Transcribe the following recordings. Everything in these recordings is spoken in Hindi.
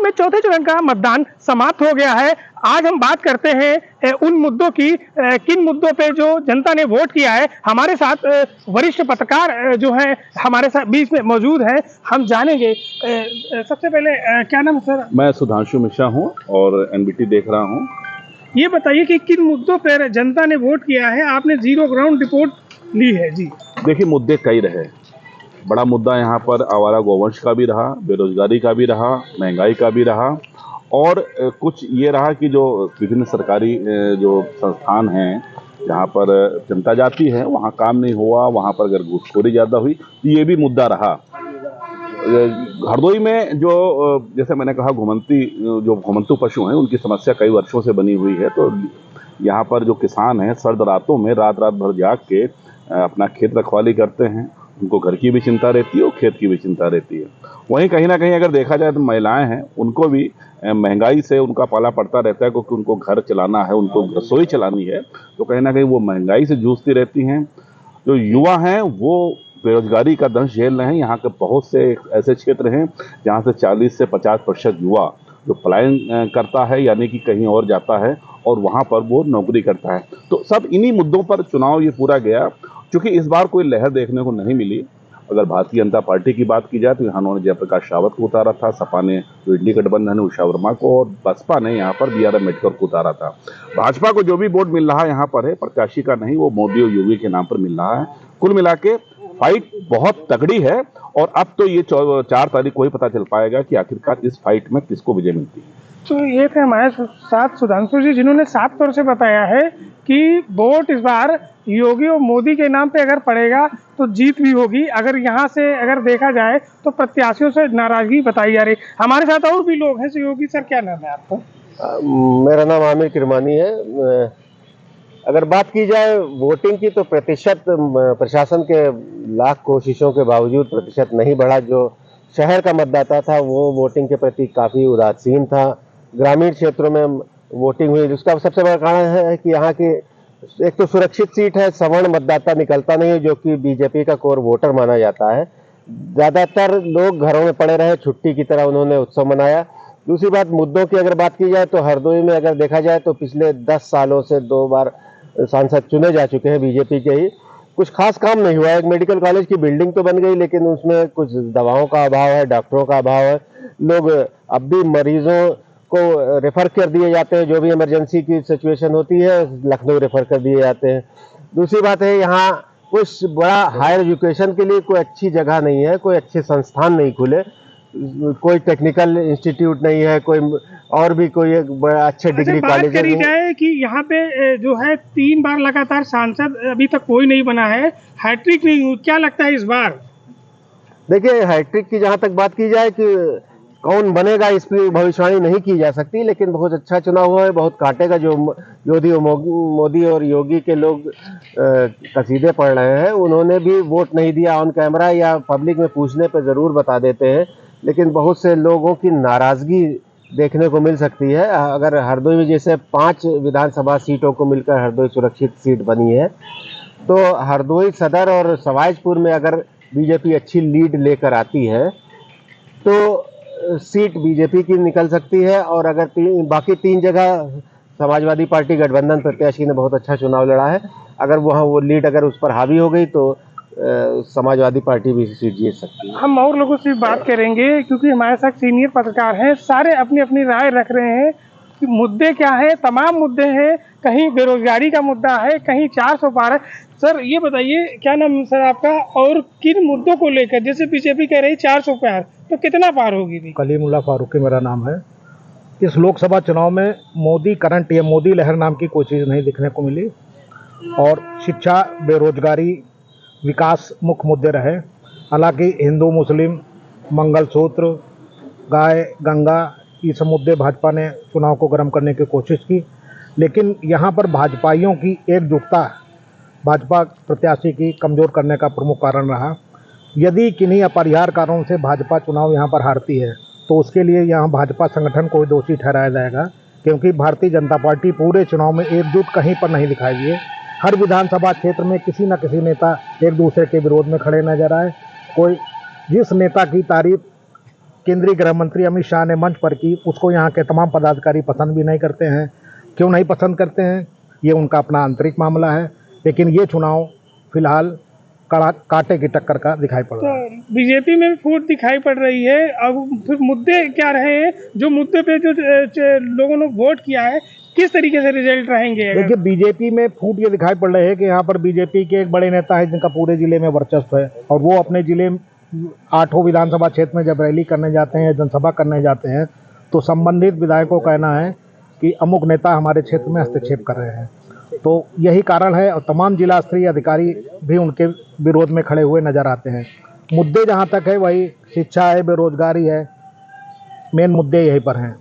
में चौथे चरण का मतदान समाप्त हो गया है। आज हम बात करते हैं उन मुद्दों की, किन मुद्दों पे जो जनता ने वोट किया है। हमारे साथ वरिष्ठ पत्रकार जो है हमारे साथ बीच में मौजूद है, हम जानेंगे। सबसे पहले क्या नाम है सर? मैं सुधांशु मिश्रा हूँ और एनबीटी देख रहा हूँ। ये बताइए कि किन मुद्दों पर जनता ने वोट किया है? आपने जीरो ग्राउंड रिपोर्ट ली है जी। देखिए, मुद्दे कई रहे। बड़ा मुद्दा यहाँ पर आवारा गौवंश का भी रहा, बेरोजगारी का भी रहा, महंगाई का भी रहा, और कुछ ये रहा कि जो विभिन्न सरकारी जो संस्थान हैं जहाँ पर जनता जाती है वहाँ काम नहीं हुआ, वहाँ पर अगर घूसखोरी ज़्यादा हुई, तो ये भी मुद्दा रहा। हरदोई में जो जैसे मैंने कहा घुमंतू पशु हैं, उनकी समस्या कई वर्षों से बनी हुई है। तो यहाँ पर जो किसान हैं सर्द रातों में रात भर जाग के अपना खेत रखवाली करते हैं। उनको घर की भी चिंता रहती है और खेत की भी चिंता रहती है। वहीं कहीं ना कहीं अगर देखा जाए तो महिलाएं हैं, उनको भी महंगाई से उनका पाला पड़ता रहता है, क्योंकि उनको घर चलाना है, उनको रसोई चलानी है। तो कहीं ना कहीं वो महंगाई से जूझती रहती हैं। जो युवा हैं वो बेरोजगारी का दंश झेल रहे हैं। यहाँ के बहुत से ऐसे क्षेत्र हैं जहाँ से 40 से 50% युवा जो पलायन करता है, यानी कि कहीं और जाता है और वहाँ पर वो नौकरी करता है। तो सब इन्हीं मुद्दों पर चुनाव ये पूरा गया। क्योंकि इस बार कोई लहर देखने को नहीं मिली। अगर भारतीय जनता पार्टी की बात की जाए तो यहाँ उन्होंने जयप्रकाश रावत को उतारा था, सपा ने जो इंडी गठबंधन है उषा वर्मा को, और बसपा ने यहाँ पर बी आर अम्बेडकर को उतारा था। भाजपा को जो भी वोट मिल रहा है यहाँ पर है प्रत्याशी का नहीं, वो मोदी और योगी के नाम पर मिल रहा है। कुल मिला के फाइट बहुत तगड़ी है और अब तो ये 4 तारीख को ही पता चल पाएगा कि आखिरकार इस फाइट में किसको विजय मिलती है। तो ये थे हमारे साथ सुधांशु जी, जिन्होंने साफ तौर से बताया है कि वोट इस बार योगी और मोदी के नाम पे अगर पड़ेगा तो जीत भी होगी। अगर यहाँ से अगर देखा जाए तो प्रत्याशियों से नाराजगी बताई जा रही। हमारे साथ और भी लोग हैं। योगी सर, क्या नाम है आपका? मेरा नाम आमिर किरमानी है। अगर बात की जाए वोटिंग की तो प्रतिशत प्रशासन के लाख कोशिशों के बावजूद प्रतिशत नहीं बढ़ा। जो शहर का मतदाता था वो वोटिंग के प्रति काफ़ी उदासीन था। ग्रामीण क्षेत्रों में वोटिंग हुई, जिसका सबसे बड़ा कारण है कि यहाँ की एक तो सुरक्षित सीट है, सवर्ण मतदाता निकलता नहीं है, जो कि बीजेपी का कोर वोटर माना जाता है। ज़्यादातर लोग घरों में पड़े रहे, छुट्टी की तरह उन्होंने उत्सव मनाया। दूसरी बात, मुद्दों की अगर बात की जाए तो हरदोई में अगर देखा जाए तो पिछले 10 सालों से 2 बार सांसद चुने जा चुके हैं बीजेपी के ही। कुछ खास काम नहीं हुआ है। एक मेडिकल कॉलेज की बिल्डिंग तो बन गई, लेकिन उसमें कुछ दवाओं का अभाव है, डॉक्टरों का अभाव है। लोग अब भी मरीजों को रेफर कर दिए जाते हैं, जो भी इमरजेंसी की सिचुएशन होती है लखनऊ रेफर कर दिए जाते हैं। दूसरी बात है, यहाँ कुछ बड़ा हायर एजुकेशन के लिए कोई अच्छी जगह नहीं है, कोई अच्छे संस्थान नहीं खुले, कोई टेक्निकल इंस्टीट्यूट नहीं है, कोई और भी कोई एक बड़ा अच्छे डिग्री कॉलेज करी जाए कि यहाँ पे जो है 3 बार लगातार सांसद अभी तक कोई नहीं बना है, हैट्रिक नहीं हुई। क्या लगता है इस बार? देखिए, हैट्रिक की जहाँ तक बात की जाए कि कौन बनेगा इस पर भविष्यवाणी नहीं की जा सकती, लेकिन बहुत अच्छा चुनाव हुआ है, बहुत काटेगा। जो मोदी और योगी के लोग कसीदे पढ़ रहे हैं, उन्होंने भी वोट नहीं दिया ऑन कैमरा या पब्लिक में पूछने पर ज़रूर बता देते हैं, लेकिन बहुत से लोगों की नाराज़गी देखने को मिल सकती है। अगर हरदोई में जैसे 5 विधानसभा सीटों को मिलकर हरदोई सुरक्षित सीट बनी है, तो हरदोई सदर और सवाईजपुर में अगर बीजेपी अच्छी लीड लेकर आती है तो सीट बीजेपी की निकल सकती है। और अगर बाकी 3 जगह समाजवादी पार्टी गठबंधन प्रत्याशी ने बहुत अच्छा चुनाव लड़ा है, अगर वहाँ वो लीड अगर उस पर हावी हो गई तो समाजवादी पार्टी भी सीट जीत सकती है। हम और लोगों से बात करेंगे क्योंकि हमारे साथ सीनियर पत्रकार हैं, सारे अपनी अपनी राय रख रहे हैं कि मुद्दे क्या है। तमाम मुद्दे हैं, कहीं बेरोजगारी का मुद्दा है, कहीं 400 पार है। सर ये बताइए, क्या नाम सर आपका, और किन मुद्दों को लेकर, जैसे बीजेपी कह रही 400 पार, तो कितना पार होगी थी? कलीमुल्लाह फारूकी मेरा नाम है। इस लोकसभा चुनाव में मोदी करंट या मोदी लहर नाम की कोई चीज़ नहीं दिखने को मिली, और शिक्षा, बेरोजगारी, विकास मुख्य मुद्दे रहे। हालांकि हिंदू मुस्लिम, मंगलसूत्र, गाय गंगा, ये सब मुद्दे भाजपा ने चुनाव को गर्म करने की कोशिश की, लेकिन यहाँ पर भाजपाइयों की एकजुटता भाजपा प्रत्याशी की कमज़ोर करने का प्रमुख कारण रहा। यदि किन्हीं अपरिहार्य कारणों से भाजपा चुनाव यहाँ पर हारती है तो उसके लिए यहाँ भाजपा संगठन को दोषी ठहराया जाएगा, क्योंकि भारतीय जनता पार्टी पूरे चुनाव में एकजुट कहीं पर नहीं दिखाई दी है। हर विधानसभा क्षेत्र में किसी न किसी नेता एक दूसरे के विरोध में खड़े नजर आए। कोई जिस नेता की तारीफ केंद्रीय गृह मंत्री अमित शाह ने मंच पर की, उसको यहाँ के तमाम पदाधिकारी पसंद भी नहीं करते हैं। क्यों नहीं पसंद करते हैं, ये उनका अपना आंतरिक मामला है। लेकिन ये चुनाव फिलहाल कड़ा कांटे की टक्कर का दिखाई पड़ रहा है। तो बीजेपी में भी फूट दिखाई पड़ रही है। अब फिर मुद्दे क्या रहे हैं, जो मुद्दे पे जो लोगों ने वोट किया है, किस तरीके से रिजल्ट रहेंगे? देखिए, बीजेपी में फूट ये दिखाई पड़ रही है कि यहाँ पर बीजेपी के एक बड़े नेता है जिनका पूरे जिले में वर्चस्व है, और वो अपने जिले 8 विधानसभा क्षेत्र में जब रैली करने जाते हैं, जनसभा करने जाते हैं, तो संबंधित विधायकों का कहना है कि अमुक नेता हमारे क्षेत्र में हस्तक्षेप कर रहे हैं। तो यही कारण है, और तमाम जिला स्तरीय अधिकारी भी उनके विरोध में खड़े हुए नजर आते हैं। मुद्दे जहाँ तक है वही शिक्षा है, बेरोजगारी है, मेन मुद्दे यहीं पर हैं।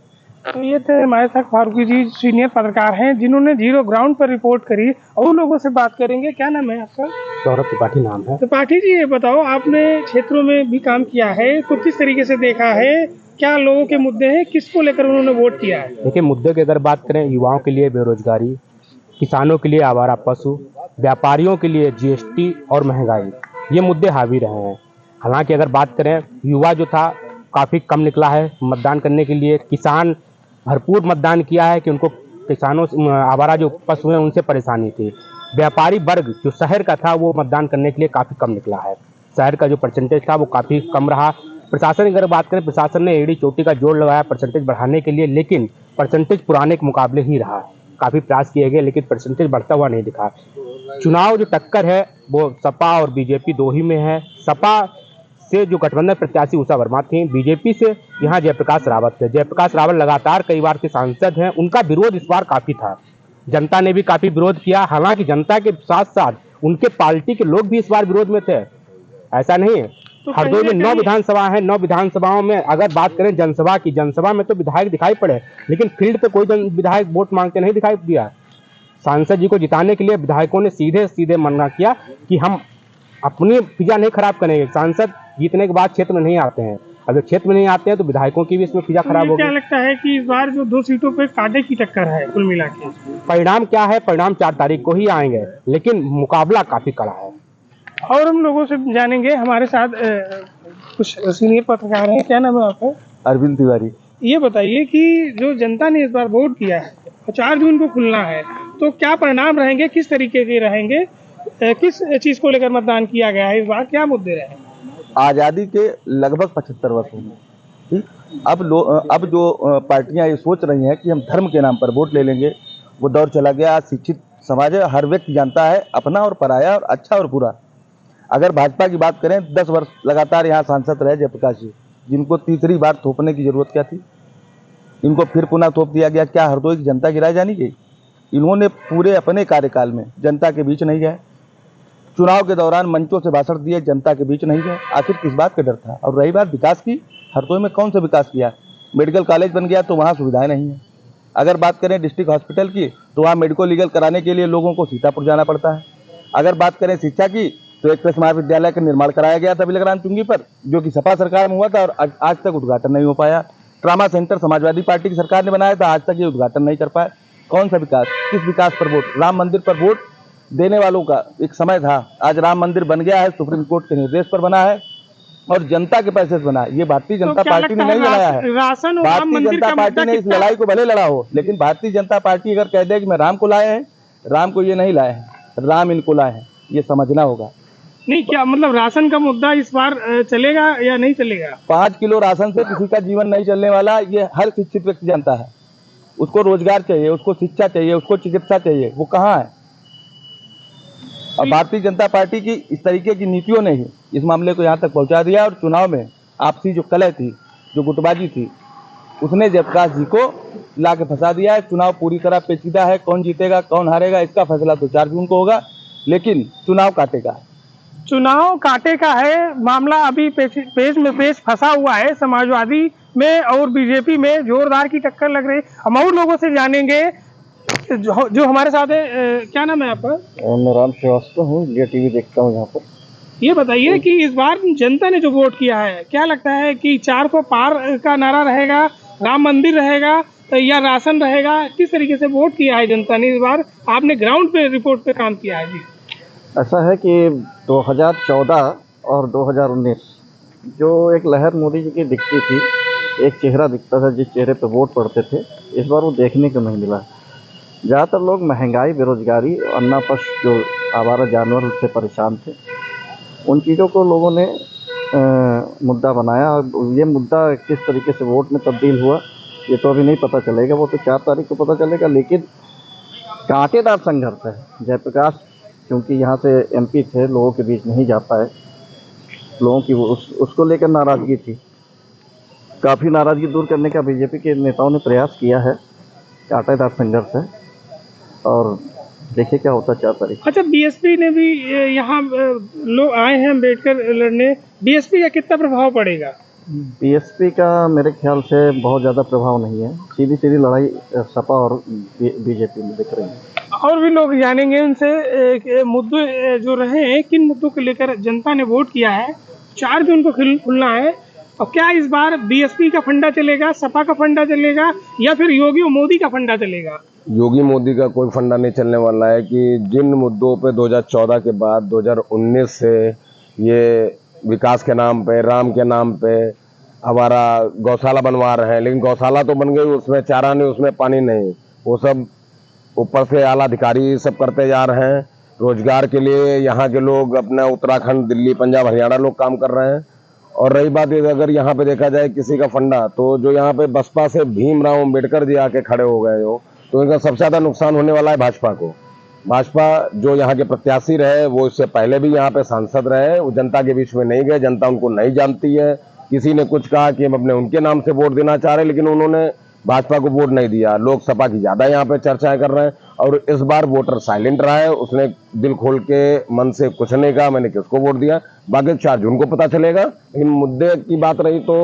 तो ये थे हमारे साथ फारूकी जी, सीनियर पत्रकार हैं, जिन्होंने जीरो ग्राउंड पर रिपोर्ट करी, और लोगों से बात करेंगे। क्या नाम है आपका? सौरभ त्रिपाठी नाम है। त्रिपाठी जी, ये बताओ, आपने क्षेत्रों में भी काम किया है, तो किस तरीके से देखा है, क्या लोगों के मुद्दे हैं, किसको लेकर उन्होंने वोट किया है? देखिए, मुद्दे की अगर बात करें, युवाओं के लिए बेरोजगारी, किसानों के लिए आवारा पशु, व्यापारियों के लिए जीएसटी और महंगाई, ये मुद्दे हावी रहे हैं। हालांकि अगर बात करें, युवा जो था काफ़ी कम निकला है मतदान करने के लिए। किसान भरपूर मतदान किया है कि उनको किसानों आवारा जो पशु हैं उनसे परेशानी थी। व्यापारी वर्ग जो शहर का था वो मतदान करने के लिए काफ़ी कम निकला है। शहर का जो परसेंटेज था वो काफ़ी कम रहा। प्रशासन की अगर बात करें, प्रशासन ने एड़ी चोटी का जोड़ लगाया परसेंटेज बढ़ाने के लिए, लेकिन परसेंटेज पुराने के मुकाबले ही रहा। काफ़ी प्रयास किए गए लेकिन परसेंटेज बढ़ता हुआ नहीं दिखा। चुनाव जो टक्कर है वो सपा और बीजेपी दो ही में है। सपा से जो गठबंधन प्रत्याशी उषा वर्मा थी, बीजेपी से यहाँ जयप्रकाश रावत थे। जयप्रकाश रावत लगातार कई बार के सांसद हैं, उनका विरोध इस बार काफ़ी था। जनता ने भी काफ़ी विरोध किया। हालांकि जनता के साथ साथ उनके पार्टी के लोग भी इस बार विरोध में थे, ऐसा नहीं है। तो हरदोई में 9 विधानसभा है। 9 विधानसभाओं में अगर बात करें जनसभा की, जनसभा में तो विधायक दिखाई पड़े, लेकिन फील्ड पे कोई विधायक वोट मांगते नहीं दिखाई दिया। सांसद जी को जिताने के लिए विधायकों ने सीधे सीधे मना किया कि हम अपनी फिजा नहीं खराब करेंगे। सांसद जीतने के बाद क्षेत्र में नहीं आते हैं, अगर क्षेत्र में नहीं आते हैं तो विधायकों की भी इसमें फिजा खराब होगी। क्या लगता है कि इस बार जो 2 सीटों पे कांटे की टक्कर है कुल मिला के? परिणाम क्या है? परिणाम 4 तारीख को ही आएंगे, लेकिन मुकाबला काफी कड़ा है। और हम लोगों से जानेंगे, हमारे साथ कुछ सीनियर पत्रकार हैं। क्या नाम है आपका? अरविंद तिवारी। ये बताइए कि जो जनता ने इस बार वोट किया है, 4 जून को खुलना है, तो क्या परिणाम रहेंगे, किस तरीके के रहेंगे, किस चीज को लेकर मतदान किया गया है इस बार, क्या मुद्दे रहे? आज़ादी के लगभग 75 वर्ष हो गए। ठीक, अब जो पार्टियां ये सोच रही हैं कि हम धर्म के नाम पर वोट ले लेंगे, वो दौर चला गया। आज शिक्षित समाज है, हर व्यक्ति जानता है अपना और पराया और अच्छा और बुरा। अगर भाजपा की बात करें, 10 वर्ष लगातार यहाँ सांसद रहे जयप्रकाश जी, जिनको तीसरी बार थोपने की जरूरत क्या थी? इनको फिर पुनः थोप दिया गया। क्या हरदोई की जनता की राय जानी गई? इन्होंने पूरे अपने कार्यकाल में जनता के बीच नहीं गए, चुनाव के दौरान मंचों से भाषण दिए, जनता के बीच नहीं गए। आखिर किस बात का डर था? और रही बात विकास की, हरदोई में कौन सा विकास किया? मेडिकल कॉलेज बन गया तो वहाँ सुविधाएं नहीं है। अगर बात करें डिस्ट्रिक्ट हॉस्पिटल की, तो वहाँ मेडिको लीगल कराने के लिए लोगों को सीतापुर जाना पड़ता है। अगर बात करें शिक्षा की, तो एक कृषि महाविद्यालय का निर्माण कराया गया था बिलग्राम चुंगी पर, जो कि सपा सरकार में हुआ था और आज तक उद्घाटन नहीं हो पाया। ट्रामा सेंटर समाजवादी पार्टी की सरकार ने बनाया था, आज तक ये उद्घाटन नहीं कर पाए। कौन सा विकास? किस विकास पर वोट? राम मंदिर पर वोट देने वालों का एक समय था, आज राम मंदिर बन गया है, सुप्रीम कोर्ट के निर्देश पर बना है और जनता के पैसे से बना है। ये भारतीय जनता पार्टी ने नहीं लड़ाया है। भारतीय जनता पार्टी ने इस लड़ाई को भले लड़ा हो, लेकिन भारतीय जनता पार्टी अगर कह दे कि मैं राम को लाए हैं, राम को ये नहीं लाए हैं, राम इनको लाए हैं, ये समझना होगा। नहीं, क्या मतलब राशन का मुद्दा इस बार चलेगा या नहीं चलेगा? 5 किलो राशन से किसी का जीवन नहीं चलने वाला, ये हर शिक्षित व्यक्ति जानता है। उसको रोजगार चाहिए, उसको शिक्षा चाहिए, उसको चिकित्सा चाहिए, वो कहाँ है? और भारतीय जनता पार्टी की इस तरीके की नीतियों ने ही इस मामले को यहाँ तक पहुँचा दिया। और चुनाव में आपसी जो कलह थी, जो गुटबाजी थी, उसने जयप्रकाश जी को ला के फंसा दिया है। चुनाव पूरी तरह पेचीदा है, कौन जीतेगा कौन हारेगा इसका फैसला तो 4 जून को होगा, लेकिन चुनाव काटेगा। चुनाव कांटे का है मामला। अभी पेच में पेच फंसा हुआ है, समाजवादी में और बीजेपी में जोरदार की टक्कर लग रही है। हम और लोगों से जानेंगे जो हमारे साथ है। क्या नाम है आपका? मैं राम श्रीवास्तव हूँ, इंडिया टीवी देखता हूँ यहाँ पर। ये बताइए कि इस बार जनता ने जो वोट किया है, क्या लगता है कि 400 पार का नारा रहेगा, राम मंदिर रहेगा या राशन रहेगा? किस तरीके से वोट किया है जनता ने इस बार? आपने ग्राउंड पे रिपोर्ट पे काम किया है जी। ऐसा है कि 2014 और 2019 जो एक लहर मोदी जी की दिखती थी, एक चेहरा दिखता था जिस चेहरे पे वोट पड़ते थे, इस बार वो देखने को नहीं मिला। ज़्यादातर लोग महंगाई, बेरोजगारी, अन्ना पशु जो आवारा जानवर उससे परेशान थे, उन चीज़ों को लोगों ने मुद्दा बनाया। और ये मुद्दा किस तरीके से वोट में तब्दील हुआ ये तो अभी नहीं पता चलेगा, वो तो 4 तारीख को पता चलेगा। लेकिन कांटेदार संघर्ष है। जयप्रकाश क्योंकि यहाँ से एमपी थे, लोगों के बीच नहीं जा पाए, लोगों की उसको लेकर नाराज़गी थी। काफ़ी नाराज़गी दूर करने का बीजेपी के नेताओं ने प्रयास किया है। कांटेदार संघर्ष है और देखिए क्या होता है 4 तारीख। अच्छा, बीएसपी ने भी यहाँ लोग आए हैं अम्बेडकर लड़ने, बीएसपी का कितना प्रभाव पड़ेगा? बीएसपी का मेरे ख्याल से बहुत ज़्यादा प्रभाव नहीं है। सीधी सीधी लड़ाई सपा और बीजेपी में दिख रही है। और भी लोग जानेंगे उनसे मुद्दे जो रहे हैं, किन मुद्दों को लेकर जनता ने वोट किया है। 4 जून को खुलना है और क्या इस बार बीएसपी का फंडा चलेगा, सपा का फंडा चलेगा या फिर योगी और मोदी का फंडा चलेगा? योगी मोदी का कोई फंडा नहीं चलने वाला है कि जिन मुद्दों पे 2014 के बाद 2019 से ये विकास के नाम पे, राम के नाम पे हमारा गौशाला बनवा रहे हैं, लेकिन गौशाला तो बन गई, उसमें चारा नहीं, उसमें पानी नहीं, वो सब ऊपर से आला अधिकारी सब करते जा रहे हैं। रोजगार के लिए यहाँ के लोग अपना उत्तराखंड, दिल्ली, पंजाब, हरियाणा लोग काम कर रहे हैं। और रही बात अगर यहाँ पे देखा जाए किसी का फंडा, तो जो यहाँ पे बसपा से भीमराव अम्बेडकर जी आके खड़े हो गए हो, तो इनका सबसे ज़्यादा नुकसान होने वाला है भाजपा को। भाजपा जो यहाँ के प्रत्याशी रहे, वो इससे पहले भी यहाँ पे सांसद रहे, वो जनता के बीच में नहीं गए, जनता उनको नहीं जानती है। किसी ने कुछ कहा कि हम अपने उनके नाम से वोट देना चाह रहे हैं, लेकिन उन्होंने भाजपा को वोट नहीं दिया। लोग सपा की ज़्यादा यहाँ पे चर्चाएं कर रहे हैं और इस बार वोटर साइलेंट रहा है, उसने दिल खोल के मन से कुछ नहीं कहा मैंने किसको वोट दिया। बाकी 4 जून को पता चलेगा। लेकिन मुद्दे की बात रही तो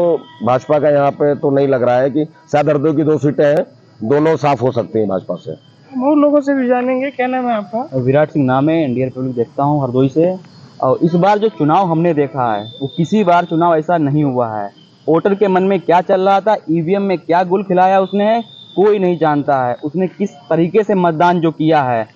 भाजपा का यहाँ पे तो नहीं लग रहा है कि शायद हरदोई की 2 सीटें हैं, दोनों साफ हो सकती हैं भाजपा से। हम और लोगों से भी जानेंगे। क्या नाम है आपका? विराट सिंह नाम है, इंडियन रिपब्लिक देखता हूँ हरदोई से। और इस बार जो चुनाव हमने देखा है वो किसी बार चुनाव ऐसा नहीं हुआ है। वोटर के मन में क्या चल रहा था, ईवीएम में क्या गुल खिलाया उसने, कोई नहीं जानता है। उसने किस तरीके से मतदान जो किया है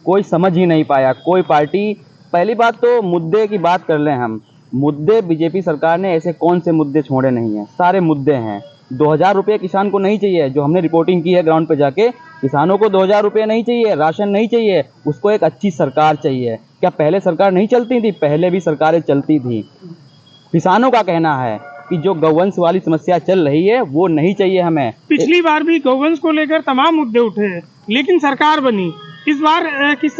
कोई समझ ही नहीं पाया। कोई पार्टी, पहली बात तो मुद्दे की बात कर लें हम, मुद्दे बीजेपी सरकार ने ऐसे कौन से मुद्दे छोड़े नहीं हैं, सारे मुद्दे हैं। 2000 रुपये किसान को नहीं चाहिए, जो हमने रिपोर्टिंग की है ग्राउंड पे जाके, किसानों को 2000 रुपये नहीं चाहिए, राशन नहीं चाहिए, उसको एक अच्छी सरकार चाहिए। क्या पहले सरकार नहीं चलती थी? पहले भी सरकारें चलती थी। किसानों का कहना है कि जो गौवंश वाली समस्या चल रही है वो नहीं चाहिए हमें। पिछली बार भी गौवंश को लेकर तमाम मुद्दे उठे लेकिन सरकार बनी। इस बार किस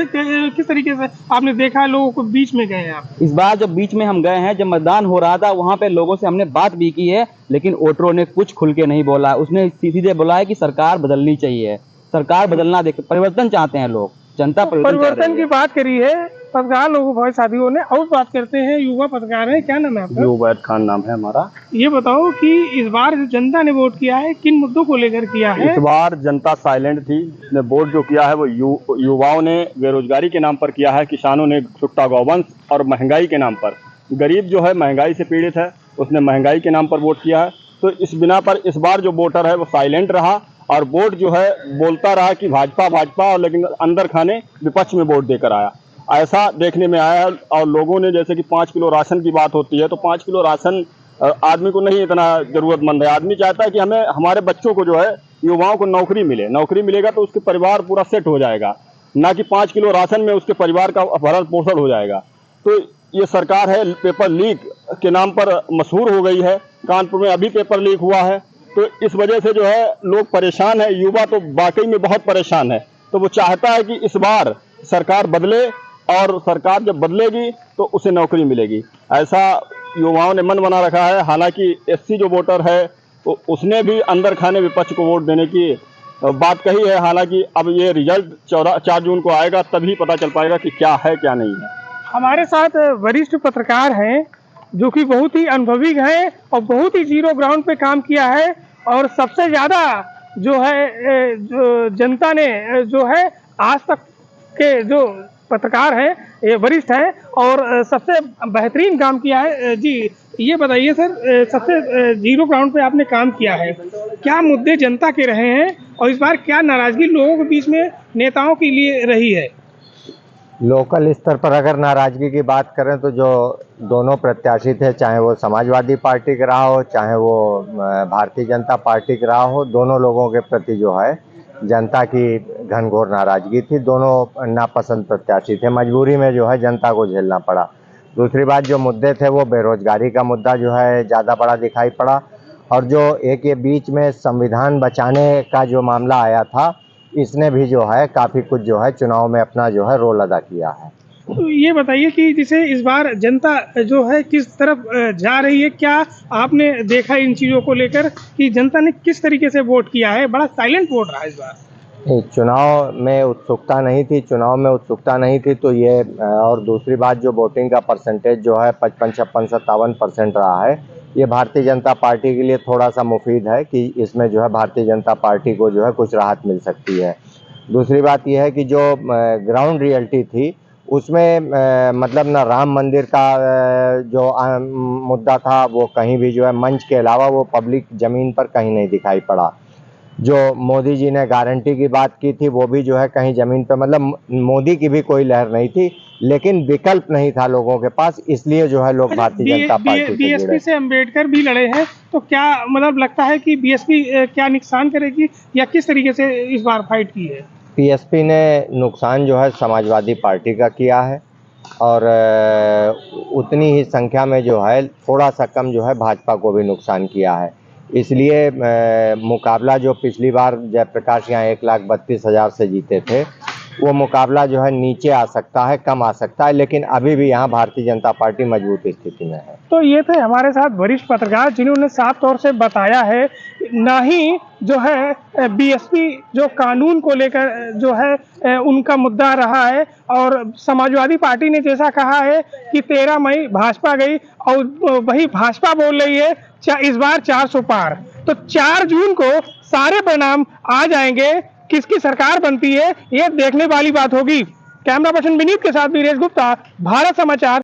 तरीके से आपने देखा, लोगों को बीच में गए आप? इस बार जब बीच में हम गए हैं, जब मतदान हो रहा था, वहाँ पे लोगों से हमने बात भी की है, लेकिन वोटरों ने कुछ खुल के नहीं बोला। उसने सीधे बोला है कि सरकार बदलनी चाहिए, सरकार बदलना, देख परिवर्तन चाहते हैं लोग, जनता परिवर्तन की बात करी है पत्रकार लोगों भाई साथियों ने। और बात करते हैं, युवा पत्रकार है, क्या नाम है आपका? उबैद खान नाम है हमारा। ये बताओ कि इस बार जो जनता ने वोट किया है किन मुद्दों को लेकर किया है? इस बार जनता साइलेंट थी। इसने वोट जो किया है वो युवाओं ने बेरोजगारी के नाम पर किया है, किसानों ने छुट्टा गौवंश और महंगाई के नाम पर। गरीब जो है महंगाई से पीड़ित है, उसने महंगाई के नाम पर वोट किया है। तो इस बिना पर इस बार जो वोटर है वो साइलेंट रहा और वोट जो है बोलता रहा कि भाजपा भाजपा, और लेकिन अंदर खाने विपक्ष में वोट देकर आया। ऐसा देखने में आया है। और लोगों ने, जैसे कि 5 किलो राशन की बात होती है, तो 5 किलो राशन आदमी को नहीं इतना जरूरतमंद है। आदमी चाहता है कि हमें, हमारे बच्चों को जो है, युवाओं को नौकरी मिले। नौकरी मिलेगा तो उसके परिवार पूरा सेट हो जाएगा, ना कि 5 किलो राशन में उसके परिवार का भरण पोषण हो जाएगा। तो ये सरकार है पेपर लीक के नाम पर मशहूर हो गई है। कानपुर में अभी पेपर लीक हुआ है, तो इस वजह से जो है लोग परेशान है। युवा तो वाकई में बहुत परेशान है। तो वो चाहता है कि इस बार सरकार बदले, और सरकार जब बदलेगी तो उसे नौकरी मिलेगी। ऐसा युवाओं ने मन बना रखा है। हालांकि एससी जो वोटर है तो उसने भी अंदर खाने विपक्ष को वोट देने की बात कही है। हालांकि अब ये रिजल्ट 4 जून को आएगा, तभी पता चल पाएगा कि क्या है क्या नहीं है। हमारे साथ वरिष्ठ पत्रकार हैं जो कि बहुत ही अनुभवी हैं और बहुत ही जीरो ग्राउंड पे काम किया है। और सबसे ज़्यादा जो है, जो जनता ने जो है आज तक के जो पत्रकार हैं, ये वरिष्ठ हैं और सबसे बेहतरीन काम किया है। जी ये बताइए सर, सबसे जीरो ग्राउंड पे आपने काम किया है, क्या मुद्दे जनता के रहे हैं और इस बार क्या नाराजगी लोगों के बीच में नेताओं के लिए रही है? लोकल स्तर पर अगर नाराजगी की बात करें तो जो दोनों प्रत्याशी थे, चाहे वो समाजवादी पार्टी का रहा हो, चाहे वो भारतीय जनता पार्टी का रहा हो, दोनों लोगों के प्रति जो है जनता की घनघोर नाराजगी थी। दोनों नापसंद प्रत्याशी थे, मजबूरी में जो है जनता को झेलना पड़ा। दूसरी बात, जो मुद्दे थे वो बेरोजगारी का मुद्दा जो है ज़्यादा बड़ा दिखाई पड़ा, और जो एक ये बीच में संविधान बचाने का जो मामला आया था, इसने भी जो है काफ़ी कुछ जो है चुनाव में अपना जो है रोल अदा किया है। तो ये बताइए कि जैसे इस बार जनता जो है किस तरफ जा रही है, क्या आपने देखा इन चीज़ों को लेकर कि जनता ने किस तरीके से वोट किया है? बड़ा साइलेंट वोट रहा इस बार। चुनाव में उत्सुकता नहीं थी, चुनाव में उत्सुकता नहीं थी तो ये, और दूसरी बात जो वोटिंग का परसेंटेज जो है 55, 56, 57% रहा है, ये भारतीय जनता पार्टी के लिए थोड़ा सा मुफीद है कि इसमें जो है भारतीय जनता पार्टी को जो है कुछ राहत मिल सकती है। दूसरी बात यह है कि जो ग्राउंड रियलिटी थी उसमें मतलब ना राम मंदिर का जो मुद्दा था वो कहीं भी जो है मंच के अलावा वो पब्लिक ज़मीन पर कहीं नहीं दिखाई पड़ा। जो मोदी जी ने गारंटी की बात की थी वो भी जो है कहीं ज़मीन पे, मतलब मोदी की भी कोई लहर नहीं थी, लेकिन विकल्प नहीं था लोगों के पास, इसलिए जो है लोग भारतीय जनता पार्टी से बीएसपी जुड़े। से अंबेडकर भी लड़े हैं, तो क्या मतलब लगता है कि बीएसपी क्या नुकसान करेगी या किस तरीके से इस बार फाइट की है? पीएसपी ने नुकसान जो है समाजवादी पार्टी का किया है, और उतनी ही संख्या में जो है थोड़ा सा कम जो है भाजपा को भी नुकसान किया है। इसलिए मुकाबला जो पिछली बार जयप्रकाश यहाँ 1,32,000 से जीते थे, वो मुकाबला जो है नीचे आ सकता है, कम आ सकता है, लेकिन अभी भी यहाँ भारतीय जनता पार्टी मजबूत स्थिति में है। तो ये थे हमारे साथ वरिष्ठ पत्रकार जिन्होंने साफ तौर से बताया है, ना ही जो है बीएसपी जो कानून को लेकर जो है उनका मुद्दा रहा है, और समाजवादी पार्टी ने जैसा कहा है कि 13 मई भाजपा गई, और वही भाजपा बोल रही है इस बार 400 पार। तो 4 जून को सारे परिणाम आ जाएंगे, किसकी सरकार बनती है ये देखने वाली बात होगी। कैमरा पर्सन विनीत के साथ वीरेश गुप्ता, भारत समाचार।